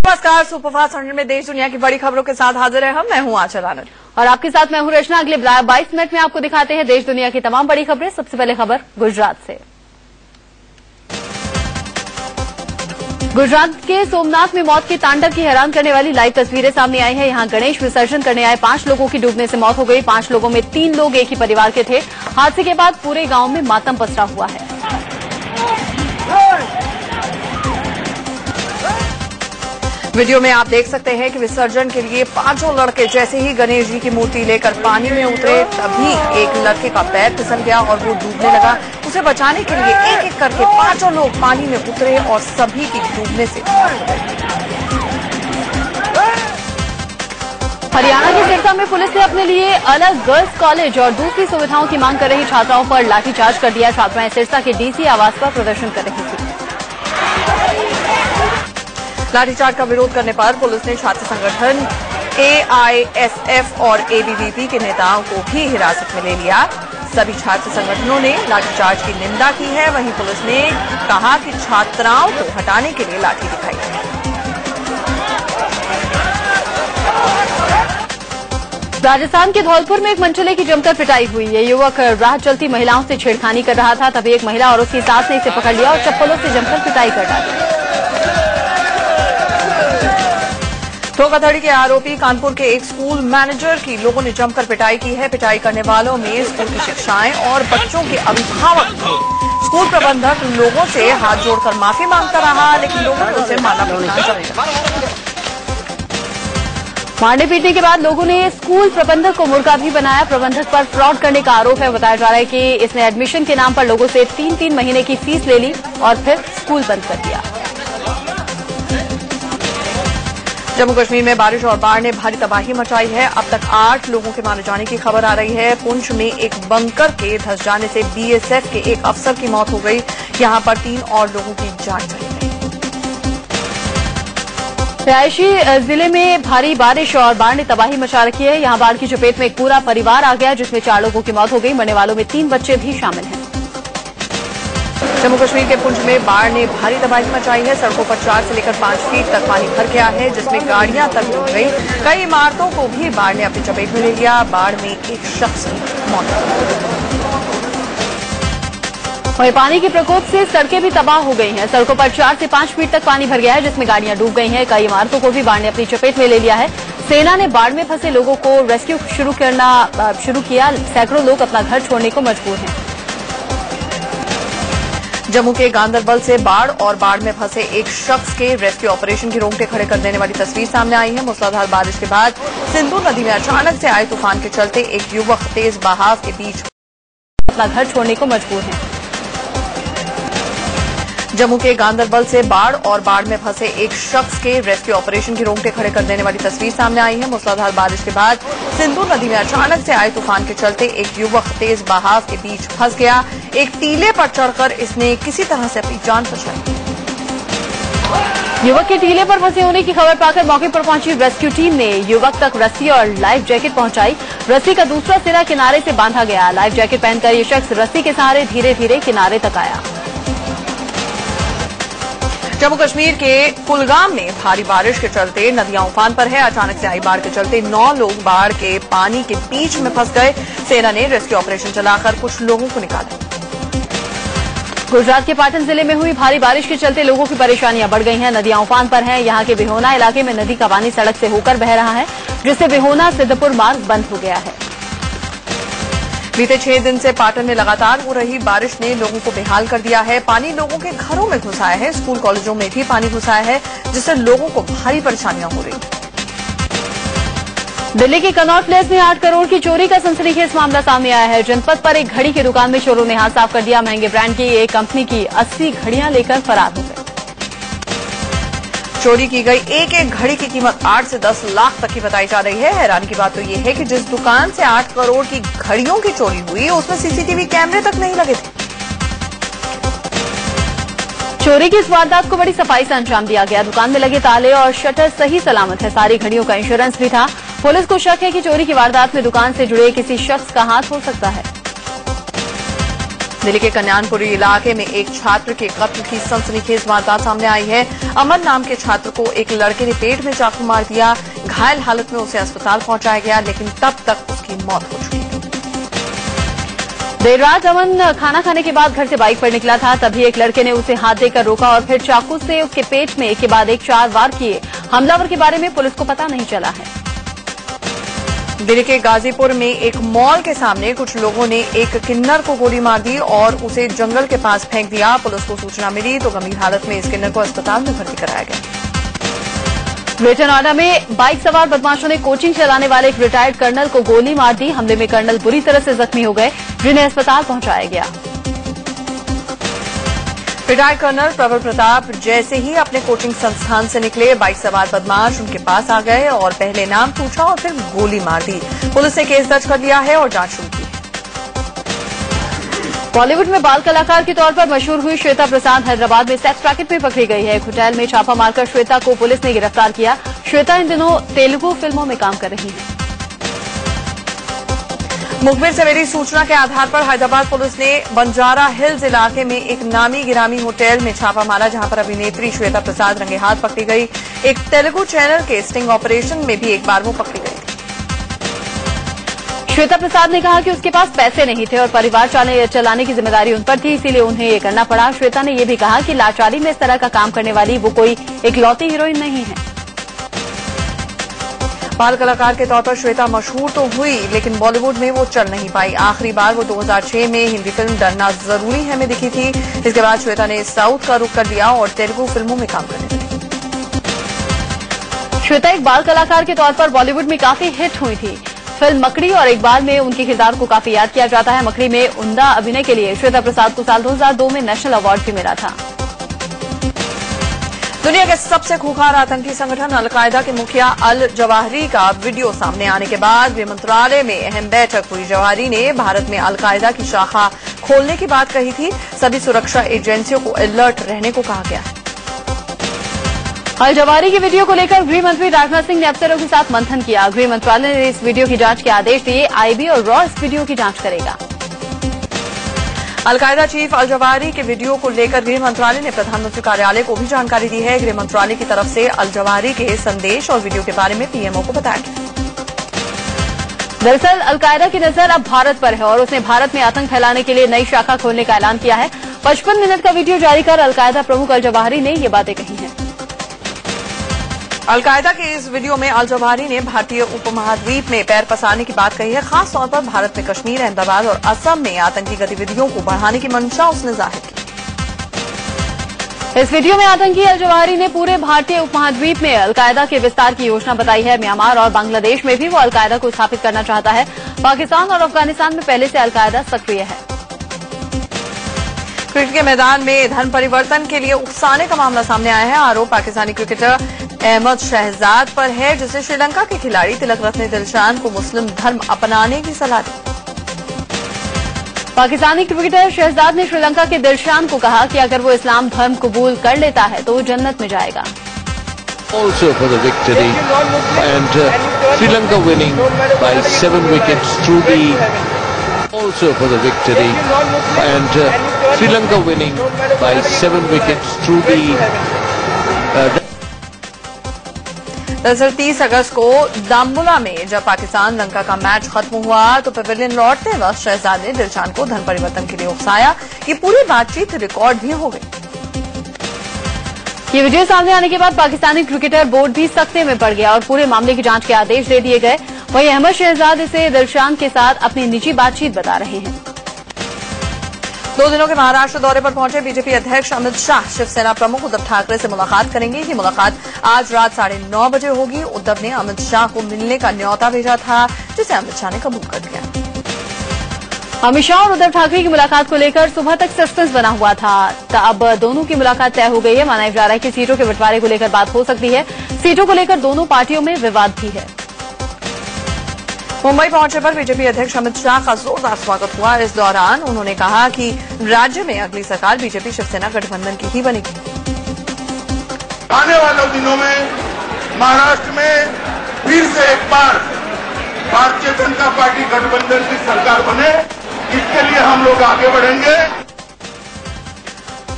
नमस्कार, सुपरफास्ट 100 में देश दुनिया की बड़ी खबरों के साथ हाजिर है मैं हूं आंचल आनंद और आपके साथ मैं हूं रचना। अगले 22 मिनट में आपको दिखाते हैं देश दुनिया की तमाम बड़ी खबरें। सबसे पहले खबर गुजरात से। गुजरात के सोमनाथ में मौत के तांडव की हैरान करने वाली लाइव तस्वीरें सामने आई है। यहां गणेश विसर्जन करने आए 5 लोगों की डूबने से मौत हो गई। 5 लोगों में 3 लोग एक ही परिवार के थे। हादसे के बाद पूरे गांव में मातम पसरा हुआ है। वीडियो में आप देख सकते हैं कि विसर्जन के लिए 5 लड़के जैसे ही गणेश जी की मूर्ति लेकर पानी में उतरे, तभी एक लड़के का पैर फिसल गया और वो डूबने लगा। उसे बचाने के लिए एक एक करके 5 लोग पानी में उतरे और सभी की डूबने से मौत हो गई। हरियाणा के सिरसा में पुलिस ने अपने लिए अलग गर्ल्स कॉलेज और दूसरी सुविधाओं की मांग कर रही छात्राओं पर लाठीचार्ज कर दिया। छात्राएं सिरसा के डीसी आवास पर प्रदर्शन कर रही थी। लाठीचार्ज का विरोध करने पर पुलिस ने छात्र संगठन AISF और ABVP के नेताओं को भी हिरासत में ले लिया। सभी छात्र संगठनों ने लाठीचार्ज की निंदा की है। वहीं पुलिस ने कहा कि छात्राओं को हटाने के लिए लाठी दिखाई है। राजस्थान के धौलपुर में एक मनचले की जमकर पिटाई हुई। ये युवक राह चलती महिलाओं से छेड़खानी कर रहा था, तभी एक महिला और उसकी सास ने इसे पकड़ लिया और चप्पलों से जमकर पिटाई कर डाली। धोखाधड़ी के आरोपी कानपुर के एक स्कूल मैनेजर की लोगों ने जमकर पिटाई की है। पिटाई करने वालों में स्कूल की शिक्षाएं और बच्चों के अभिभावक थे। स्कूल प्रबंधक लोगों से हाथ जोड़कर माफी मांगता रहा, लेकिन लोगों ने उसे मारना पीटना जारी रखा। मारने पीटने के बाद लोगों ने स्कूल प्रबंधक को मुर्गा भी बनाया। प्रबंधक पर फ्रॉड करने का आरोप है। बताया जा रहा है कि इसने एडमिशन के नाम पर लोगों से 3-3 महीने की फीस ले ली और फिर स्कूल बंद कर दिया। जम्मू कश्मीर में बारिश और बाढ़ ने भारी तबाही मचाई है। अब तक 8 लोगों के मारे जाने की खबर आ रही है। पुंछ में एक बंकर के धंस जाने से BSF के एक अफसर की मौत हो गई। यहां पर 3 और लोगों की जान चली गई। रिहायशी जिले में भारी बारिश और बाढ़ ने तबाही मचा रखी है। यहां बाढ़ की चपेट में एक पूरा परिवार आ गया, जिसमें 4 लोगों की मौत हो गई। मरने वालों में 3 बच्चे भी शामिल हैं। जम्मू कश्मीर के पुंछ में बाढ़ ने भारी तबाही मचाई है। सड़कों पर 4 से लेकर 5 फीट तक पानी भर गया है, जिसमें गाड़ियां तक डूब गई। कई इमारतों को भी बाढ़ ने अपनी चपेट में ले लिया। बाढ़ में एक शख्स की मौत हो गई। वहीं पानी के प्रकोप से सड़कें भी तबाह हो गई हैं। सड़कों पर 4 से 5 फीट तक पानी भर गया है, जिसमें गाड़ियां डूब गई हैं। कई इमारतों को भी बाढ़ ने अपनी चपेट में ले लिया है। सेना ने बाढ़ में फंसे लोगों को रेस्क्यू शुरू किया। सैकड़ों लोग अपना घर छोड़ने को मजबूर हैं। जम्मू के गांदरबल से बाढ़ और बाढ़ में फंसे एक शख्स के रेस्क्यू ऑपरेशन की रोंगटे खड़े कर देने वाली तस्वीर सामने आई है। मूसलाधार बारिश के बाद सिंधु नदी में अचानक से आए तूफान के चलते एक युवक तेज बहाव के बीच अपना घर छोड़ने को मजबूर है। जम्मू के गांदरबल से बाढ़ और बाढ़ में फंसे एक शख्स के रेस्क्यू ऑपरेशन की रोंगटे खड़े कर देने वाली तस्वीर सामने आई है। मूसलाधार बारिश के बाद सिंधु नदी में अचानक से आए तूफान के चलते एक युवक तेज बहाव के बीच फंस गया। एक टीले पर चढ़कर इसने किसी तरह से अपनी जान बचाई। युवक के टीले पर फंसे होने की खबर पाकर मौके पर पहुंची रेस्क्यू टीम ने युवक तक रस्सी और लाइफ जैकेट पहुंचाई। रस्सी का दूसरा सिरा किनारे से बांधा गया। लाइफ जैकेट पहनकर ये शख्स रस्सी के सहारे धीरे धीरे किनारे तक आया। जम्मू कश्मीर के कुलगाम में भारी बारिश के चलते नदियां उफान पर है। अचानक से आई बाढ़ के चलते 9 लोग बाढ़ के पानी के बीच में फंस गए। सेना ने रेस्क्यू ऑपरेशन चलाकर कुछ लोगों को निकाला। गुजरात के पाटन जिले में हुई भारी बारिश के चलते लोगों की परेशानियां बढ़ गई हैं। नदियां उफान पर हैं। यहां के बिहोना इलाके में नदी का पानी सड़क से होकर बह रहा है, जिससे बिहोना सिद्धपुर मार्ग बंद हो गया है। बीते 6 दिन से पाटन में लगातार हो रही बारिश ने लोगों को बेहाल कर दिया है। पानी लोगों के घरों में घुस आया है। स्कूल कॉलेजों में भी पानी घुस आया है, जिससे लोगों को भारी परेशानियां हो रही। दिल्ली के कनॉट प्लेस में 8 करोड़ की चोरी का सनसनीखेज मामला सामने आया है। जनपद पर एक घड़ी की दुकान में चोरों ने हाथ साफ कर दिया। महंगे ब्रांड की एक कंपनी की 80 घड़ियां लेकर फरार हो गए। चोरी की गई एक एक घड़ी की कीमत 8 से 10 लाख तक की बताई जा रही है। हैरानी की बात तो यह है कि जिस दुकान से 8 करोड़ की घड़ियों की चोरी हुई, उसमें CCTV कैमरे तक नहीं लगे थे। चोरी की इस वारदात को बड़ी सफाई से अंजाम दिया गया। दुकान में लगे ताले और शटर सही सलामत है। सारी घड़ियों का इंश्योरेंस भी था। पुलिस को शक है कि चोरी की वारदात में दुकान से जुड़े किसी शख्स का हाथ हो सकता है। दिल्ली के कल्याणपुरी इलाके में एक छात्र के कत्ल की सनसनीखेज वारदात सामने आई है। अमन नाम के छात्र को एक लड़के ने पेट में चाकू मार दिया। घायल हालत में उसे अस्पताल पहुंचाया गया, लेकिन तब तक उसकी मौत हो चुकी थी। देर रात अमन खाना खाने के बाद घर से बाइक पर निकला था, तभी एक लड़के ने उसे हाथ देकर रोका और फिर चाकू से उसके पेट में एक के बाद एक 4 वार किए। हमलावर के बारे में पुलिस को पता नहीं चला है। दिल्ली के गाजीपुर में एक मॉल के सामने कुछ लोगों ने एक किन्नर को गोली मार दी और उसे जंगल के पास फेंक दिया। पुलिस को सूचना मिली तो गंभीर हालत में इस किन्नर को अस्पताल में भर्ती कराया गया। ग्रेटर नोएडा में बाइक सवार बदमाशों ने कोचिंग चलाने वाले एक रिटायर्ड कर्नल को गोली मार दी। हमले में कर्नल बुरी तरह से जख्मी हो गए, जिन्हें अस्पताल पहुंचाया गया। रिटायर्ड कर्नल प्रबल प्रताप जैसे ही अपने कोचिंग संस्थान से निकले, बाइक सवार बदमाश उनके पास आ गए और पहले नाम पूछा और फिर गोली मार दी। पुलिस ने केस दर्ज कर लिया है और जांच शुरू की है। बॉलीवुड में बाल कलाकार के तौर पर मशहूर हुई श्वेता प्रसाद हैदराबाद में सेक्स रैकेट में पकड़ी गई है। एक होटल में छापा मारकर श्वेता को पुलिस ने गिरफ्तार किया। श्वेता इन दिनों तेलुगु फिल्मों में काम कर रही है। मुखबिर से मिली सूचना के आधार पर हैदराबाद पुलिस ने बंजारा हिल्स इलाके में एक नामी गिरामी होटल में छापा मारा, जहां पर अभिनेत्री श्वेता प्रसाद रंगे हाथ पकड़ी गई। एक तेलुगु चैनल के स्टिंग ऑपरेशन में भी एक बार वो पकड़ी गई थी। श्वेता प्रसाद ने कहा कि उसके पास पैसे नहीं थे और परिवार चलाने की जिम्मेदारी उन पर थी, इसीलिए उन्हें ये करना पड़ा। श्वेता ने यह भी कहा कि लाचारी में इस तरह का काम करने वाली वो कोई इकलौती हीरोइन नहीं है। बाल कलाकार के तौर पर श्वेता मशहूर तो हुई, लेकिन बॉलीवुड में वो चल नहीं पाई। आखिरी बार वो 2006 में हिंदी फिल्म डरना जरूरी है में दिखी थी। इसके बाद श्वेता ने साउथ का रुख कर लिया और तेलुगु फिल्मों में काम करने लगी। श्वेता एक बाल कलाकार के तौर पर बॉलीवुड में काफी हिट हुई थी। फिल्म मकड़ी और इकबाल में उनके किरदार को काफी याद किया जाता है। मकड़ी में उम्दा अभिनय के लिए श्वेता प्रसाद को साल 2002 में नेशनल अवार्ड भी मिला था। दुनिया के सबसे खूंखार आतंकी संगठन अलकायदा के मुखिया अल जवाहिरी का वीडियो सामने आने के बाद गृह मंत्रालय में अहम बैठक हुई। जवाहिरी ने भारत में अलकायदा की शाखा खोलने की बात कही थी। सभी सुरक्षा एजेंसियों को अलर्ट रहने को कहा गया है। अल जवाहिरी की वीडियो को लेकर गृह मंत्री राजनाथ सिंह ने अफसरों के साथ मंथन किया। गृह मंत्रालय ने इस वीडियो की जांच के आदेश दिए। आईबी और रॉ इस वीडियो की जांच करेगा। अलकायदा चीफ अल जवाहिरी के वीडियो को लेकर गृह मंत्रालय ने प्रधानमंत्री कार्यालय को भी जानकारी दी है। गृह मंत्रालय की तरफ से अल जवाहिरी के संदेश और वीडियो के बारे में पीएमओ को बताया गया। दरअसल अलकायदा की नजर अब भारत पर है और उसने भारत में आतंक फैलाने के लिए नई शाखा खोलने का ऐलान किया है। 55 मिनट का वीडियो जारी कर अलकायदा प्रमुख अल जवाहिरी ने ये बातें कही हैं। अलकायदा के इस वीडियो में अल जवाहिरी ने भारतीय उपमहाद्वीप में पैर पसारने की बात कही है। खास तौर पर भारत में कश्मीर, अहमदाबाद और असम में आतंकी गतिविधियों को बढ़ाने की मंशा उसने जाहिर की। इस वीडियो में आतंकी अल जवाहिरी ने पूरे भारतीय उपमहाद्वीप में अलकायदा के विस्तार की योजना बताई है। म्यांमार और बांग्लादेश में भी वो अलकायदा को स्थापित करना चाहता है। पाकिस्तान और अफगानिस्तान में पहले से अलकायदा सक्रिय है। क्रिकेट के मैदान में धन परिवर्तन के लिए उकसाने का मामला सामने आया है। आरोप पाकिस्तानी क्रिकेटर अहमद शहजाद पर है, जिसे श्रीलंका के खिलाड़ी तिलक रत्ने दिलशान को मुस्लिम धर्म अपनाने की सलाह दी। पाकिस्तानी क्रिकेटर शहजाद ने श्रीलंका के दिलशान को कहा कि अगर वो इस्लाम धर्म कबूल कर लेता है तो वो जन्नत में जाएगा। Also for the victory and Sri Lanka winning by 7 wickets through the. Also for the victory and Sri Lanka winning by 7 wickets through the. दरअसल 30 अगस्त को दाम्बुला में जब पाकिस्तान लंका का मैच खत्म हुआ तो पवेलियन लौटते वक्त शहजाद ने दिलशान को धन परिवर्तन के लिए उकसाया। ये पूरी बातचीत रिकॉर्ड भी हो गई। ये वीडियो सामने आने के बाद पाकिस्तानी क्रिकेटर बोर्ड भी सख्ते में पड़ गया और पूरे मामले की जांच के आदेश दे दिए गए। वहीं अहमद शहजाद इसे दिलशान के साथ अपनी निजी बातचीत बता रहे हैं। 2 दिनों के महाराष्ट्र दौरे पर पहुंचे बीजेपी अध्यक्ष अमित शाह शिवसेना प्रमुख उद्धव ठाकरे से मुलाकात करेंगे। ये मुलाकात आज रात 9:30 बजे होगी। उद्धव ने अमित शाह को मिलने का न्योता भेजा था, जिसे अमित शाह ने कबूल कर लिया। अमित शाह और उद्धव ठाकरे की मुलाकात को लेकर सुबह तक सस्पेंस बना हुआ था। अब दोनों की मुलाकात तय हो गई है। माना जा रहा है कि सीटों के बंटवारे को लेकर बात हो सकती है। सीटों को लेकर दोनों पार्टियों में विवाद भी है। मुंबई पहुंचे पर बीजेपी अध्यक्ष अमित शाह का जोरदार स्वागत हुआ। इस दौरान उन्होंने कहा कि राज्य में अगली सरकार बीजेपी शिवसेना गठबंधन की ही बनेगी। आने वाले दिनों में महाराष्ट्र में फिर से एक बार भारतीय जनता पार्टी गठबंधन की सरकार बने, इसके लिए हम लोग आगे बढ़ेंगे।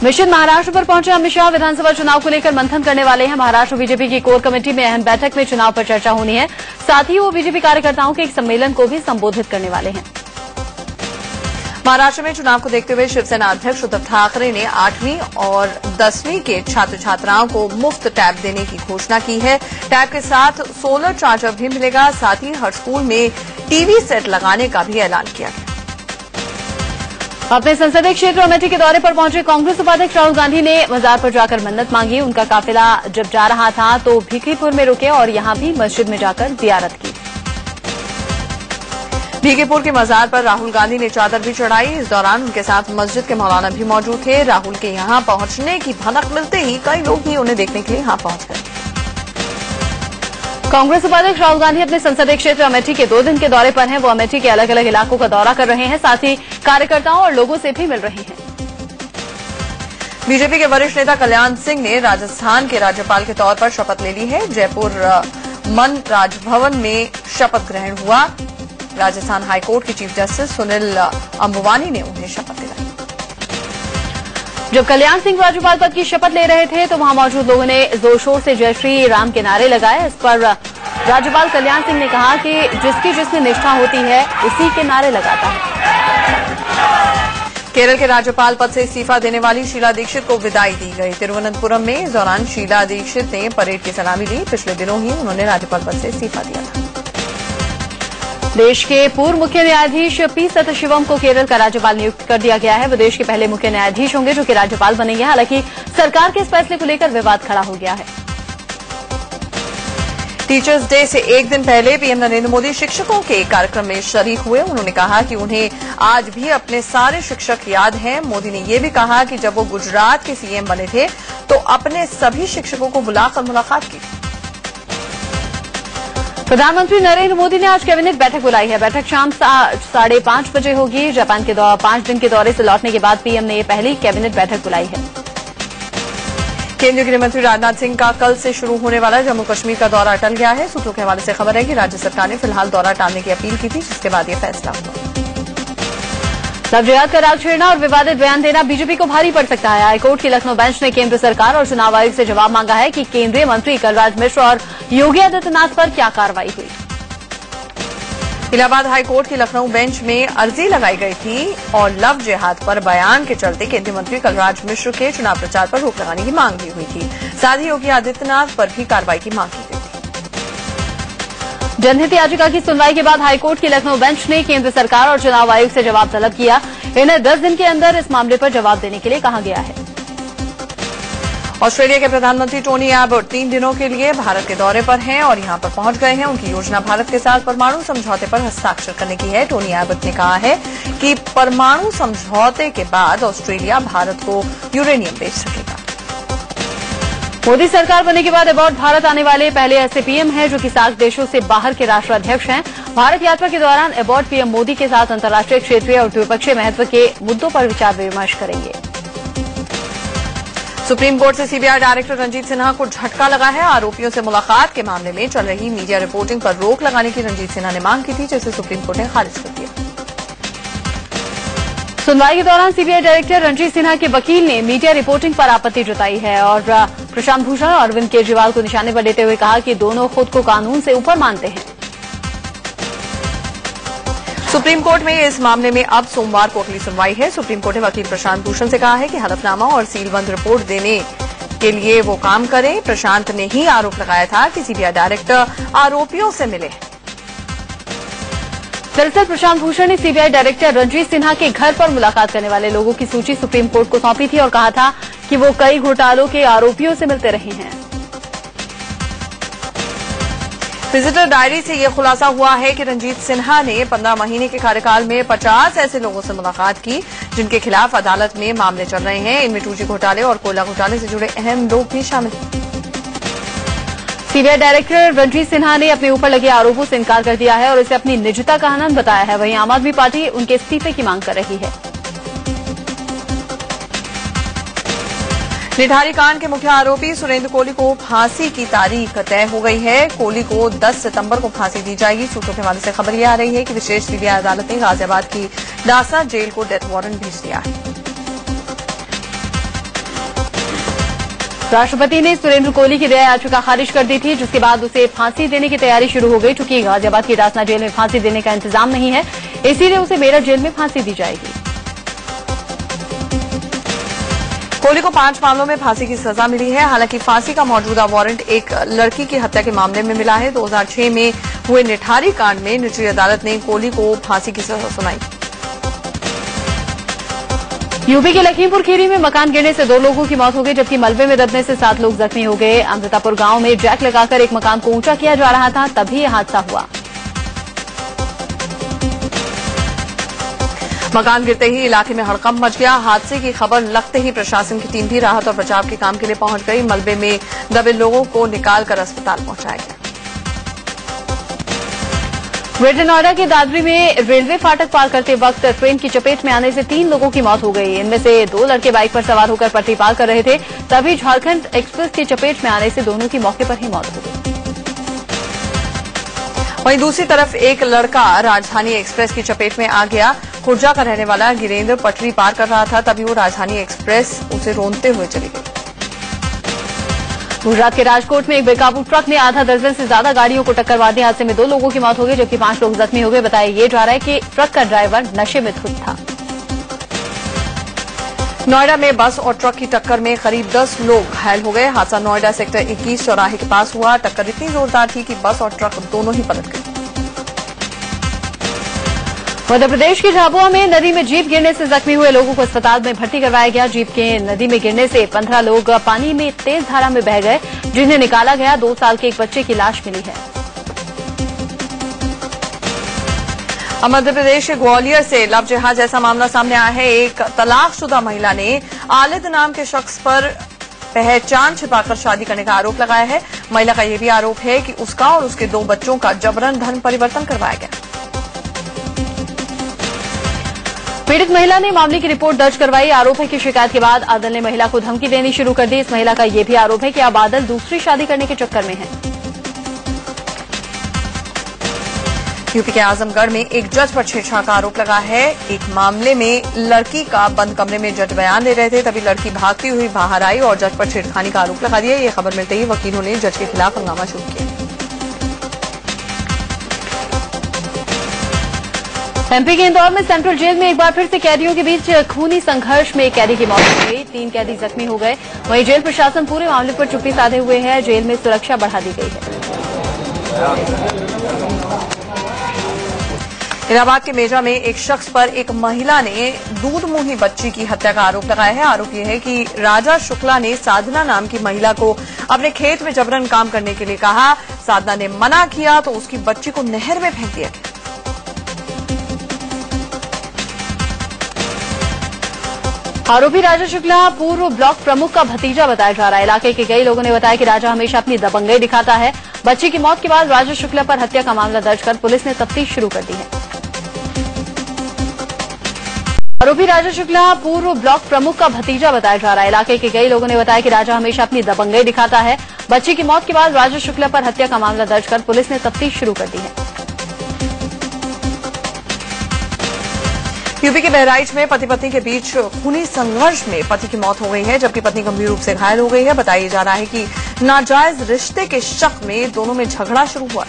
मिशन महाराष्ट्र पर पहुंचे अमित शाह विधानसभा चुनाव को लेकर मंथन करने वाले हैं। महाराष्ट्र बीजेपी की कोर कमेटी में अहम बैठक में चुनाव पर चर्चा होनी है। साथ ही वो बीजेपी कार्यकर्ताओं के एक सम्मेलन को भी संबोधित करने वाले हैं। महाराष्ट्र में चुनाव को देखते हुए शिवसेना अध्यक्ष उद्धव ठाकरे ने 8वीं और 10वीं के छात्र छात्राओं को मुफ्त टैब देने की घोषणा की है। टैब के साथ सोलर चार्जर भी मिलेगा। साथ ही हर स्कूल में टीवी सेट लगाने का भी ऐलान किया गया। अपने संसदीय क्षेत्र अमेठी के दौरे पर पहुंचे कांग्रेस उपाध्यक्ष राहुल गांधी ने मजार पर जाकर मन्नत मांगी। उनका काफिला जब जा रहा था तो भिखरीपुर में रुके और यहां भी मस्जिद में जाकर जियारत की। भिखरीपुर के मजार पर राहुल गांधी ने चादर भी चढ़ाई। इस दौरान उनके साथ मस्जिद के मौलाना भी मौजूद थे। राहुल के यहां पहुंचने की भनक मिलते ही कई लोग भी उन्हें देखने के लिए यहां पहुंच गए। कांग्रेस उपाध्यक्ष राहुल गांधी अपने संसदीय क्षेत्र अमेठी के 2 दिन के दौरे पर हैं। वो अमेठी के अलग अलग इलाकों का दौरा कर रहे हैं। साथ ही कार्यकर्ताओं और लोगों से भी मिल रहे हैं। बीजेपी के वरिष्ठ नेता कल्याण सिंह ने राजस्थान के राज्यपाल के तौर पर शपथ ले ली है। जयपुर मन राजभवन में शपथ ग्रहण हुआ। राजस्थान हाईकोर्ट के चीफ जस्टिस सुनील अंबुवानी ने उन्हें शपथ दिलाई। जब कल्याण सिंह राज्यपाल पद की शपथ ले रहे थे तो वहां मौजूद लोगों ने जोर शोर से जय श्री राम के नारे लगाए। इस पर राज्यपाल कल्याण सिंह ने कहा कि जिसकी जिसमें निष्ठा होती है उसी के नारे लगाता है। केरल के राज्यपाल पद से इस्तीफा देने वाली शीला दीक्षित को विदाई दी गई। तिरुवनंतपुरम में इस दौरान शीला दीक्षित ने परेड की सलामी ली। पिछले दिनों ही उन्होंने राज्यपाल पद से इस्तीफा दिया था। देश के पूर्व मुख्य न्यायाधीश पी सतशिवम को केरल का राज्यपाल नियुक्त कर दिया गया है। वो देश के पहले मुख्य न्यायाधीश होंगे जो कि राज्यपाल बनेंगे। हालांकि सरकार के इस फैसले को लेकर विवाद खड़ा हो गया है। टीचर्स डे से एक दिन पहले पीएम नरेंद्र मोदी शिक्षकों के एक कार्यक्रम में शरीक हुए। उन्होंने कहा कि उन्हें आज भी अपने सारे शिक्षक याद हैं। मोदी ने यह भी कहा कि जब वो गुजरात के सीएम बने थे तो अपने सभी शिक्षकों को बुलाकर मुलाकात की। प्रधानमंत्री नरेंद्र मोदी ने आज कैबिनेट बैठक बुलाई है। बैठक शाम 5:30 बजे होगी। जापान के 5 दिन के दौरे से लौटने के बाद पीएम ने यह पहली कैबिनेट बैठक बुलाई है। केंद्रीय गृह मंत्री राजनाथ सिंह का कल से शुरू होने वाला जम्मू कश्मीर का दौरा टल गया है। सूत्रों के हवाले से खबर है कि राज्य सरकार ने फिलहाल दौरा टालने की अपील की थी, जिसके बाद यह फैसला हुआ। लव जिहाद का राग छेड़ना और विवादित बयान देना बीजेपी को भारी पड़ सकता है। हाईकोर्ट की लखनऊ बेंच ने केंद्र सरकार और चुनाव आयोग से जवाब मांगा है कि केंद्रीय मंत्री कलराज मिश्र और योगी आदित्यनाथ पर क्या कार्रवाई हुई। इलाहाबाद हाईकोर्ट की लखनऊ बेंच में अर्जी लगाई गई थी और लव जिहाद पर बयान के चलते केंद्रीय मंत्री कलराज मिश्र के चुनाव प्रचार पर रोक लगाने की मांग भी हुई थी। साथ ही योगी आदित्यनाथ पर भी कार्रवाई की मांग की गई थी। जनहित याचिका की सुनवाई के बाद हाईकोर्ट की लखनऊ बेंच ने केंद्र सरकार और चुनाव आयोग से जवाब तलब किया। इन्हें 10 दिन के अंदर इस मामले पर जवाब देने के लिए कहा गया है। ऑस्ट्रेलिया के प्रधानमंत्री टोनी एबट 3 दिनों के लिए भारत के दौरे पर हैं और यहां पर पहुंच गए हैं। उनकी योजना भारत के साथ परमाणु समझौते पर हस्ताक्षर करने की है। टोनी एबट ने कहा है कि परमाणु समझौते के बाद ऑस्ट्रेलिया भारत को यूरेनियम बेच सकेगा। मोदी सरकार बनने के बाद एबॉट भारत आने वाले पहले ऐसे पीएम हैं जो कि सार्क देशों से बाहर के राष्ट्राध्यक्ष हैं। भारत यात्रा के दौरान एबॉट पीएम मोदी के साथ अंतर्राष्ट्रीय, क्षेत्रीय और द्विपक्षीय महत्व के मुद्दों पर विचार विमर्श करेंगे। सुप्रीम कोर्ट से सीबीआई डायरेक्टर रंजीत सिन्हा को झटका लगा है। आरोपियों से मुलाकात के मामले में चल रही मीडिया रिपोर्टिंग पर रोक लगाने की रंजीत सिन्हा ने मांग की थी, जिसे सुप्रीम कोर्ट ने खारिज कर दिया। सुनवाई के दौरान सीबीआई डायरेक्टर रंजीत सिन्हा के वकील ने मीडिया रिपोर्टिंग पर आपत्ति जताई है और प्रशांत भूषण और अरविंद केजरीवाल को निशाने पर लेते हुए कहा कि दोनों खुद को कानून से ऊपर मानते हैं। सुप्रीम कोर्ट में इस मामले में अब सोमवार को अगली सुनवाई है। सुप्रीम कोर्ट ने वकील प्रशांत भूषण से कहा है कि हलफनामा और सीलबंद रिपोर्ट देने के लिए वो काम करें। प्रशांत ने ही आरोप लगाया था कि सीबीआई डायरेक्टर आरोपियों से मिले। दरअसल प्रशांत भूषण ने सीबीआई डायरेक्टर रंजीत सिन्हा के घर पर मुलाकात करने वाले लोगों की सूची सुप्रीम कोर्ट को सौंपी थी और कहा था कि वो कई घोटालों के आरोपियों से मिलते रहे हैं। विजिटर डायरी से यह खुलासा हुआ है कि रंजीत सिन्हा ने 15 महीने के कार्यकाल में 50 ऐसे लोगों से मुलाकात की जिनके खिलाफ अदालत में मामले चल रहे हैं। इनमें 2G घोटाले और कोयला घोटाले से जुड़े अहम लोग भी शामिल हैं। सीबीआई डायरेक्टर रंजीत सिन्हा ने अपने ऊपर लगे आरोपों से इनकार कर दिया है और इसे अपनी निजता का हनन बताया है। वहीं आम आदमी पार्टी उनके इस्तीफे की मांग कर रही है। निठारी कांड के मुख्य आरोपी सुरेंद्र कोहली को फांसी की तारीख तय हो गई है। कोहली को 10 सितंबर को फांसी दी जाएगी। सूत्रों के हवाले से खबर यह आ रही है कि विशेष सीबीआई अदालत ने गाजियाबाद की डासा जेल को डेथ वारंट भेज दिया है। राष्ट्रपति ने सुरेंद्र कोहली की दया याचिका खारिज कर दी थी, जिसके बाद उसे फांसी देने की तैयारी शुरू हो गई। चूंकि गाजियाबाद की डासना जेल में फांसी देने का इंतजाम नहीं है, इसीलिए उसे मेरठ जेल में फांसी दी जाएगी। कोहली को 5 मामलों में फांसी की सजा मिली है। हालांकि फांसी का मौजूदा वारंट एक लड़की की हत्या के मामले में मिला है। 2006 में हुए निठारी कांड में निचली अदालत ने कोहली को फांसी की सजा सुनाई। यूपी के लखीमपुर खीरी में मकान गिरने से 2 लोगों की मौत हो गई, जबकि मलबे में दबने से 7 लोग जख्मी हो गए। अमृतापुर गांव में जैक लगाकर एक मकान को ऊंचा किया जा रहा था, तभी यह हादसा हुआ। मकान गिरते ही इलाके में हड़कंप मच गया। हादसे की खबर लगते ही प्रशासन की टीम भी राहत और बचाव के काम के लिए पहुंच गई। मलबे में दबे लोगों को निकालकर अस्पताल पहुंचाया गया। ग्रेटर नोएडा के दादरी में रेलवे फाटक पार करते वक्त ट्रेन की चपेट में आने से 3 लोगों की मौत हो गई। इनमें से 2 लड़के बाइक पर सवार होकर पटरी पार कर रहे थे, तभी झारखंड एक्सप्रेस की चपेट में आने से दोनों की मौके पर ही मौत हो गई। वहीं दूसरी तरफ एक लड़का राजधानी एक्सप्रेस की चपेट में आ गया। खुर्जा का रहने वाला गिरेंद्र पटरी पार कर रहा था, तभी वो राजधानी एक्सप्रेस उसे रोनते हुए चली गई। गुजरात के राजकोट में एक बेकाबू ट्रक ने आधा दर्जन से ज्यादा गाड़ियों को टक्कर मार दी। हादसे में 2 लोगों की मौत हो गई, जबकि 5 लोग जख्मी हो गए। बताया ये जा रहा है कि ट्रक का ड्राइवर नशे में धुत था। नोएडा में बस और ट्रक की टक्कर में करीब 10 लोग घायल हो गए। हादसा नोएडा सेक्टर 21 चौराहे के पास हुआ। टक्कर इतनी जोरदार थी कि बस और ट्रक दोनों ही पलट गए। मध्य प्रदेश के झाबुआ में नदी में जीप गिरने से जख्मी हुए लोगों को अस्पताल में भर्ती करवाया गया। जीप के नदी में गिरने से 15 लोग पानी में तेज धारा में बह गए, जिन्हें निकाला गया। 2 साल के एक बच्चे की लाश मिली है। मध्य प्रदेश के ग्वालियर से लव जिहाद जैसा मामला सामने आया है। एक तलाकशुदा महिला ने आलिद नाम के शख्स पर पहचान छिपाकर शादी करने का आरोप लगाया है। महिला का यह भी आरोप है कि उसका और उसके 2 बच्चों का जबरन धर्म परिवर्तन करवाया गया। पीड़ित महिला ने मामले की रिपोर्ट दर्ज करवाई। आरोप है कि शिकायत के बाद आदल ने महिला को धमकी देनी शुरू कर दी। इस महिला का यह भी आरोप है कि अब आदल दूसरी शादी करने के चक्कर में है। यूपी के आजमगढ़ में एक जज पर छेड़छाड़ का आरोप लगा है। एक मामले में लड़की का बंद कमरे में जज बयान दे रहे थे, तभी लड़की भागती हुई बाहर आई और जज पर छेड़खानी का आरोप लगा दिया। ये खबर मिलते ही वकीलों ने जज के खिलाफ हंगामा शुरू किया। एमपी के इंदौर में सेंट्रल जेल में एक बार फिर से कैदियों के बीच खूनी संघर्ष में एक कैदी की मौत हो गई। 3 कैदी जख्मी हो गए। वहीं जेल प्रशासन पूरे मामले पर चुप्पी साधे हुए है। जेल में सुरक्षा बढ़ा दी गई है। इलाहाबाद के मेजा में एक शख्स पर एक महिला ने दूध मुंही बच्ची की हत्या का आरोप लगाया है। आरोप यह है कि राजा शुक्ला ने साधना नाम की महिला को अपने खेत में जबरन काम करने के लिए कहा। साधना ने मना किया तो उसकी बच्ची को नहर में फेंक दिया गया। आरोपी राजा शुक्ला पूर्व ब्लॉक प्रमुख का भतीजा बताया जा रहा है। इलाके के कई लोगों ने बताया कि राजा हमेशा अपनी दबंगई दिखाता है। बच्ची की मौत के बाद राजा शुक्ला पर हत्या का मामला दर्ज कर पुलिस ने तफ्तीश शुरू कर दी है। आरोपी राजा शुक्ला पूर्व ब्लॉक प्रमुख का भतीजा बताया जा रहा है। इलाके के कई लोगों ने बताया कि राजा हमेशा अपनी दबंगई दिखाता है। बच्ची की मौत के बाद राजा शुक्ला पर हत्या का मामला दर्ज कर पुलिस ने तफ्तीश शुरू कर दी है। यूपी के बहराइच में पति पत्नी के बीच खूनी संघर्ष में पति की मौत हो गई है, जबकि पत्नी गंभीर रूप से घायल हो गई है। बताया जा रहा है कि नाजायज रिश्ते के शक में दोनों में झगड़ा शुरू हुआ।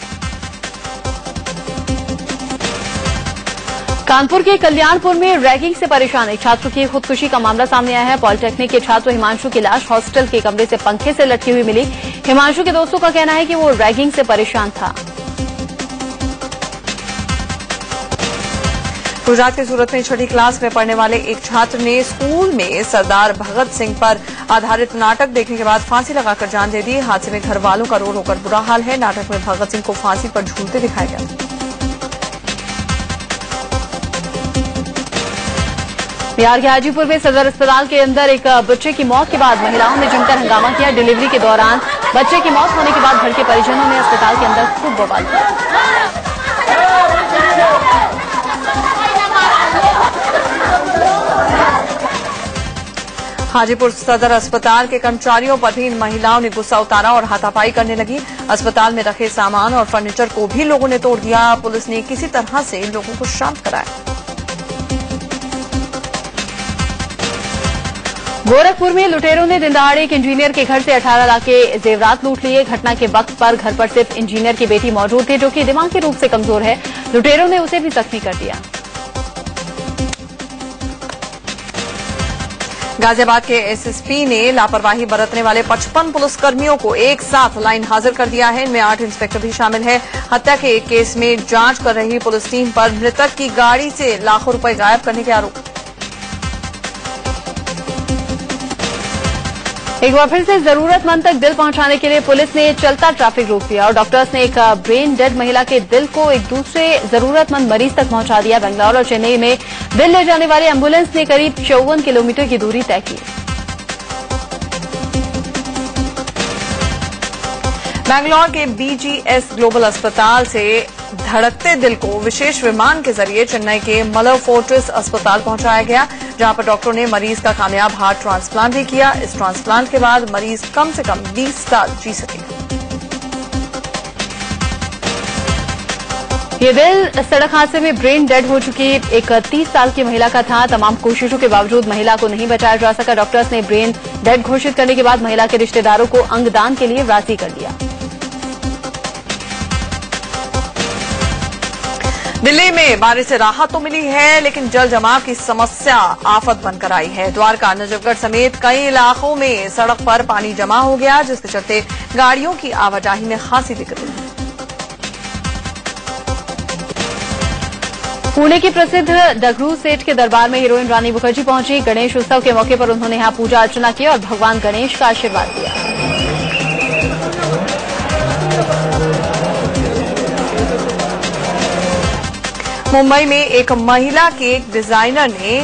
कानपुर के कल्याणपुर में रैगिंग से परेशान एक छात्र की खुदकुशी का मामला सामने आया है। पॉलिटेक्निक के छात्र हिमांशु की लाश हॉस्टल के कमरे से पंखे से लटकी हुई मिली। हिमांशु के दोस्तों का कहना है कि वो रैगिंग से परेशान था। गुजरात के सूरत में 6ठी क्लास में पढ़ने वाले एक छात्र ने स्कूल में सरदार भगत सिंह पर आधारित नाटक देखने के बाद फांसी लगाकर जान दे दी। हादसे में घर वालों का रो रो कर बुरा हाल है। नाटक में भगत सिंह को फांसी पर झूलते दिखाया गया। बिहार के हाजीपुर में सदर अस्पताल के अंदर एक बच्चे की मौत के बाद महिलाओं ने जमकर हंगामा किया। डिलीवरी के दौरान बच्चे की मौत होने के बाद घर के परिजनों ने अस्पताल के अंदर खूब बवाल किया। हाजीपुर सदर अस्पताल के कर्मचारियों पर भी इन महिलाओं ने गुस्सा उतारा और हाथापाई करने लगी। अस्पताल में रखे सामान और फर्नीचर को भी लोगों ने तोड़ दिया। पुलिस ने किसी तरह से लोगों को शांत कराया। गोरखपुर में लुटेरों ने दिनदहाड़े एक इंजीनियर के घर से 18 लाख के जेवरात लूट लिए। घटना के वक्त पर घर पर सिर्फ इंजीनियर की बेटी मौजूद थी, जो कि दिमागी रूप से कमजोर है। लुटेरों ने उसे भी जख्मी कर दिया। गाजियाबाद के एसएसपी ने लापरवाही बरतने वाले 55 पुलिसकर्मियों को एक साथ लाइन हाजिर कर दिया है। इनमें 8 इंस्पेक्टर भी शामिल हैं। हत्या के एक केस में जांच कर रही पुलिस टीम पर मृतक की गाड़ी से लाखों रुपए गायब करने के आरोप। एक बार फिर से जरूरतमंद तक दिल पहुंचाने के लिए पुलिस ने चलता ट्रैफिक रोक दिया और डॉक्टर्स ने एक ब्रेन डेड महिला के दिल को एक दूसरे जरूरतमंद मरीज तक पहुंचा दिया। बेंगलुरु और चेन्नई में दिल ले जाने वाली एम्बुलेंस ने करीब 54 किलोमीटर की दूरी तय की। बैंगलोर के बीजीएस ग्लोबल अस्पताल से धड़कते दिल को विशेष विमान के जरिए चेन्नई के मलर फोर्टिस अस्पताल पहुंचाया गया, जहां पर डॉक्टरों ने मरीज का कामयाब हार्ट ट्रांसप्लांट भी किया। इस ट्रांसप्लांट के बाद मरीज कम से कम 20 साल जी सकेगा। ये दिल सड़क हादसे में ब्रेन डेड हो चुकी एक 30 साल की महिला का था। तमाम कोशिशों के बावजूद महिला को नहीं बचाया जा सका। डॉक्टर्स ने ब्रेन डेड घोषित करने के बाद महिला के रिश्तेदारों को अंगदान के लिए राजी कर दिया। दिल्ली में बारिश से राहत तो मिली है, लेकिन जल जमाव की समस्या आफत बनकर आई है। द्वारका, नजफगढ़ समेत कई इलाकों में सड़क पर पानी जमा हो गया, जिसके चलते गाड़ियों की आवाजाही में खासी दिक्कत हुई। पुणे की प्रसिद्ध डगरू सेठ के दरबार में हीरोइन रानी मुखर्जी पहुंची। गणेश उत्सव के मौके पर उन्होंने यहां पूजा अर्चना की और भगवान गणेश का आशीर्वाद दिया। मुंबई में एक महिला केक डिजाइनर ने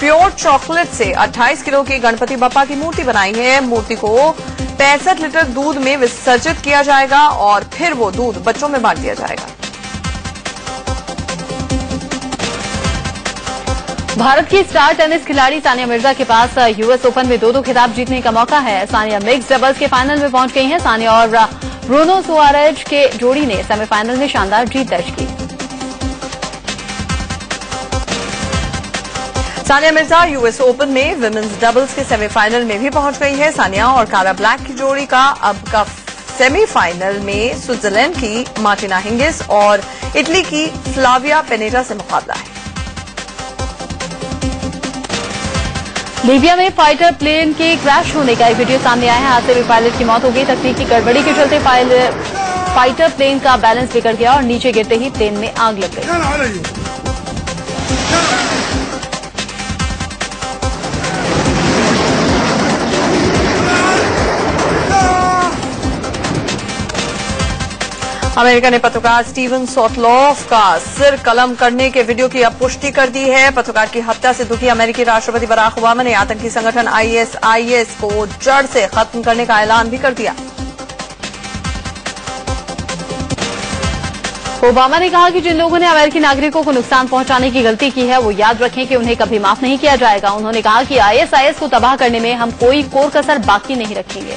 प्योर चॉकलेट से 28 किलो की गणपति बप्पा की मूर्ति बनाई है। मूर्ति को 65 लीटर दूध में विसर्जित किया जाएगा और फिर वो दूध बच्चों में बांट दिया जाएगा। भारत की स्टार टेनिस खिलाड़ी सानिया मिर्जा के पास यूएस ओपन में 2 खिताब जीतने का मौका है। सानिया मिक्स डबल्स के फाइनल में पहुंच गई हैं। सानिया और ब्रूनो सुआरेज के जोड़ी ने सेमीफाइनल में शानदार जीत दर्ज की। सानिया मिर्जा यूएस ओपन में विमेंस डबल्स के सेमीफाइनल में भी पहुंच गई है। सानिया और कारा ब्लैक की जोड़ी का अब का सेमीफाइनल में स्विट्जरलैंड की मार्टिना हिंगिस और इटली की फ्लाविया पेनेटा से मुकाबला है। लीबिया में फाइटर प्लेन के क्रैश होने का एक वीडियो सामने आया है। हादसे में पायलट की मौत हो गई। तकनीकी गड़बड़ी के चलते फाइटर प्लेन का बैलेंस बिगड़ गया और नीचे गिरते ही प्लेन में आग लग गई। अमेरिका ने पत्रकार स्टीवन सोटलॉफ का सिर कलम करने के वीडियो की अब पुष्टि कर दी है। पत्रकार की हत्या से दुखी अमेरिकी राष्ट्रपति बराक ओबामा ने आतंकी संगठन आईएसआईएस को जड़ से खत्म करने का ऐलान भी कर दिया। ओबामा ने कहा कि जिन लोगों ने अमेरिकी नागरिकों को नुकसान पहुंचाने की गलती की है, वो याद रखें कि उन्हें कभी माफ नहीं किया जाएगा। उन्होंने कहा कि आईएसआईएस को तबाह करने में हम कोई कोर कसर बाकी नहीं रखेंगे।